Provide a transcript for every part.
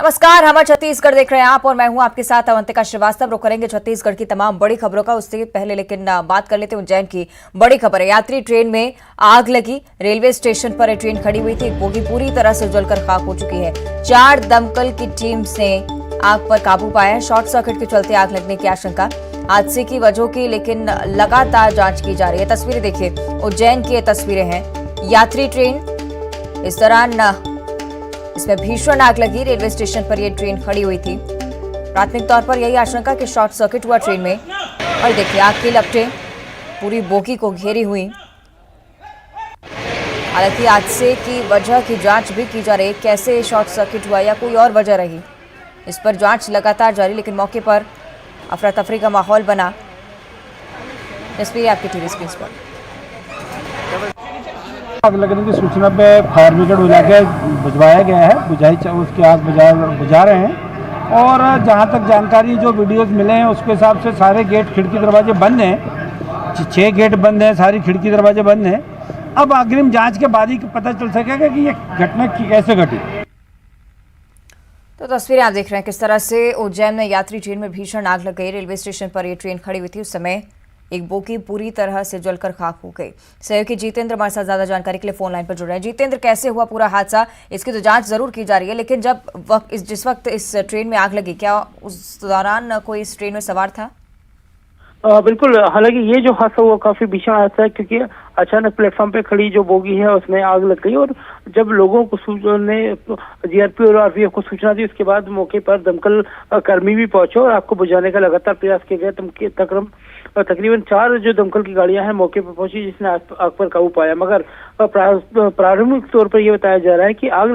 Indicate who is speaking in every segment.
Speaker 1: नमस्कार, हमारे छत्तीसगढ़ देख रहे हैं आप और मैं हूं आपके साथ अवंतिका श्रीवास्तव। रुक करेंगे छत्तीसगढ़ की तमाम बड़ी खबरों का। उससे पहले लेकिन बात कर लेते हैं उज्जैन की बड़ी खबर है। यात्री ट्रेन में आग लगी। रेलवे स्टेशन पर ट्रेन खड़ी हुई थी। एक बोगी पूरी तरह से जलकर खाक हो चुकी है। 4 दमकल की टीम ने आग पर काबू पाया है। शॉर्ट सर्किट के चलते आग लगने की आशंका। हादसे की वजह की लेकिन लगातार जांच की जा रही है। तस्वीरें देखिए, उज्जैन की ये तस्वीरें हैं। यात्री ट्रेन, इस दौरान इसमें भीषण आग लगी। रेलवे स्टेशन पर यह ट्रेन खड़ी हुई थी। प्राथमिक तौर पर यही आशंका कि शॉर्ट सर्किट हुआ ट्रेन में। और देखिए, आग की लपटें पूरी बोगी को घेरी हुई। हालांकि हादसे की वजह की जांच भी की जा रही है। कैसे शॉर्ट सर्किट हुआ या कोई और वजह रही, इस पर जांच लगातार जारी। लेकिन मौके पर अफरा तफरी का माहौल बना। तस्वीरें आपकी टीवी स्क्रीन पर।
Speaker 2: आग लगने की सूचना पे फायर ब्रिगेड बुझवाया गया है। उसकी आग बुझा रहे हैं। और जहां तक जानकारी, जो वीडियोस मिले हैं उसके हिसाब से सारे गेट खिड़की दरवाजे बंद हैं। 6 गेट बंद हैं, सारी खिड़की दरवाजे बंद हैं। अब अग्रिम जांच के बाद ही पता चल सकेगा कि ये घटना कैसे घटी।
Speaker 1: तो तस्वीरें आप देख रहे हैं किस तरह से उज्जैन में यात्री ट्रेन में भीषण आग लग गई। रेलवे स्टेशन पर यह ट्रेन खड़ी हुई थी। उस समय एक बोगी पूरी तरह से जलकर खाक हो गई। सहयोगी जितेंद्र हमारे साथ ज्यादा जानकारी के लिए फोन लाइन पर जुड़ रहे हैं। जितेंद्र, कैसे हुआ पूरा हादसा? इसकी तो जांच जरूर की जा रही है, लेकिन जिस वक्त इस ट्रेन में आग लगी, क्या उस दौरान कोई इस ट्रेन में सवार था?
Speaker 3: बिल्कुल। हालांकि ये जो हादसा हुआ काफी भीषण हादसा है, क्योंकि अचानक प्लेटफॉर्म पे खड़ी जो बोगी है उसमें आग लग गई। और जब लोगों को जीआरपी और आरपीएफ को सूचना दी, उसके बाद मौके पर दमकल कर्मी भी पहुंचे और आग को बुझाने का लगातार प्रयास किए गए। तकरीबन 4 जो दमकल की गाड़ियां हैं मौके पर पहुंची, जिसने आग पर काबू पाया। मगर प्रारंभिक तौर पर यह बताया जा रहा है कि आग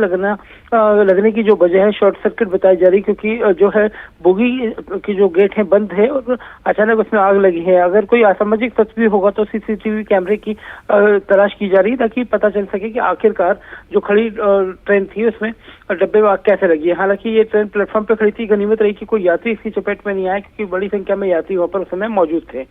Speaker 3: लगने की जो वजह है शॉर्ट सर्किट बताई जा रही है, क्योंकि जो है बोगी की जो गेट है बंद है और अचानक उसमें आग लगी है। अगर कोई असामाजिक तत्व भी होगा तो सीसीटीवी कैमरे की तलाश की जा रही है, ताकि पता चल सके कि आखिरकार जो खड़ी ट्रेन थी उसमें डब्बे में आग कैसे लगी है। हालांकि ये ट्रेन प्लेटफॉर्म पर खड़ी थी। गनीमत रही कि कोई यात्री इसकी चपेट में नहीं आया, क्योंकि बड़ी संख्या में यात्री वहां पर उस समय मौजूद थे।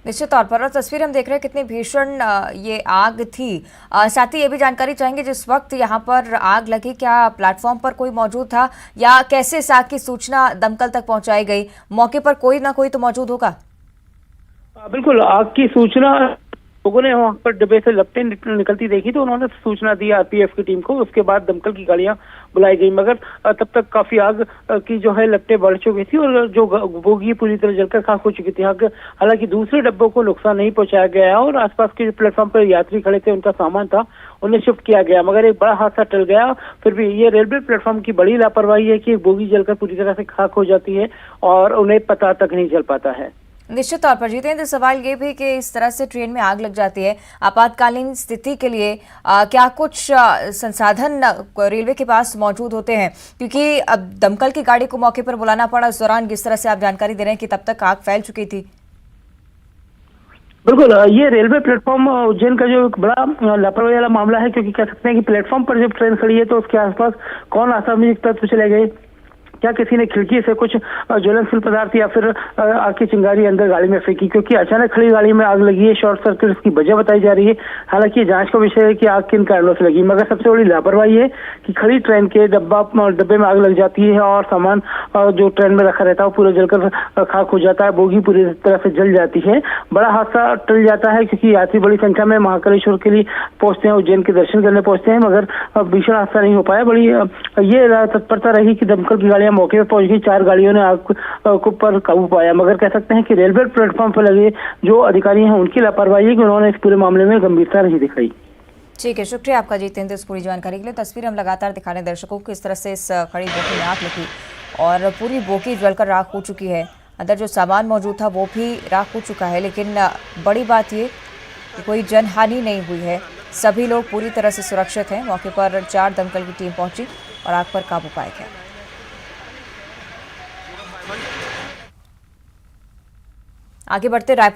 Speaker 1: निश्चित तौर पर। और तस्वीर हम देख रहे हैं कितनी भीषण ये आग थी। साथ ही ये भी जानकारी चाहेंगे, जिस वक्त यहाँ पर आग लगी क्या प्लेटफॉर्म पर कोई मौजूद था, या कैसे इस आग की सूचना दमकल तक पहुंचाई गई? मौके पर कोई ना कोई तो मौजूद होगा।
Speaker 3: बिल्कुल। आग की सूचना लोगों ने वहां पर डब्बे से लपटें निकलती देखी तो उन्होंने सूचना दी आरपीएफ की टीम को। उसके बाद दमकल की गाड़ियां बुलाई गई, मगर तब तक काफी आग की जो है लपटें बढ़ चुकी थी और जो बोगी पूरी तरह जलकर खाक हो चुकी थी। हालांकि दूसरे डब्बों को नुकसान नहीं पहुंचाया गया और आसपास के जो प्लेटफॉर्म पर यात्री खड़े थे उनका सामान था, उन्हें शिफ्ट किया गया। मगर एक बड़ा हादसा टल गया। फिर भी ये रेलवे प्लेटफॉर्म की बड़ी लापरवाही है कि बोगी जलकर पूरी तरह से खाक हो जाती है और उन्हें पता तक नहीं चल पाता है।
Speaker 1: निश्चित तौर पर जितेंद्र, सवाल ये भी कि इस तरह से ट्रेन में आग लग जाती है, आपातकालीन स्थिति के लिए क्या कुछ संसाधन रेलवे के पास मौजूद होते हैं? क्योंकि अब दमकल की गाड़ी को मौके पर बुलाना पड़ा। इस दौरान जिस तरह से आप जानकारी दे रहे हैं कि तब तक आग फैल चुकी थी।
Speaker 3: बिल्कुल। ये रेलवे प्लेटफॉर्म उज्जैन का जो एक बड़ा लापरवाही वाला मामला है, क्योंकि कह सकते हैं कि प्लेटफॉर्म पर जब ट्रेन खड़ी है तो उसके आसपास कौन असामाजिक तत्व चले गए, क्या किसी ने खिड़की से कुछ ज्वलनशील पदार्थ या फिर आग की चिंगारी अंदर गाड़ी में फेंकी, क्योंकि अचानक खड़ी गाड़ी में आग लगी है। शॉर्ट सर्किट इसकी वजह बताई जा रही है। हालांकि जांच का विषय है कि आग किन कारणों से लगी, मगर सबसे बड़ी लापरवाही है कि खड़ी ट्रेन के डब्बे में आग लग जाती है और सामान जो ट्रेन में रखा रहता है वो पूरा जलकर खाक हो जाता है। बोगी पूरी तरह से जल जाती है। बड़ा हादसा टल जाता है, क्योंकि यात्री बड़ी संख्या में महाकालेश्वर के लिए पहुंचते हैं, उज्जैन के दर्शन करने पहुंचते हैं, मगर भीषण हादसा नहीं हो पाया। बड़ी ये तत्परता रही कि दमकल की गाड़ियां मौके पर पहुंच गई। 4 गाड़ियों ने आग पर काबू पाया, मगर कह सकते हैं कि रेलवे प्लेटफॉर्म पर लगे जो अधिकारी हैं उनकी लापरवाही है कि उन्होंने इस पूरे मामले में गंभीरता नहीं दिखाई।
Speaker 1: ठीक है, शुक्रिया आपका जितेंद्र इस पूरी जानकारी के लिए। तस्वीर हम लगातार दिखा रहे हैं दर्शकों को किस तरह से इस खड़ी बोगी में आग लगी और पूरी बोगी जलकर राख हो चुकी है। अंदर जो सामान मौजूद था वो भी राख हो चुका है। लेकिन बड़ी बात ये कि कोई जनहानि नहीं हुई है। सभी लोग पूरी तरह से सुरक्षित हैं। मौके पर 4 दमकल की टीम पहुंची और आग पर काबू पाया गया। आगे बढ़ते रायपुर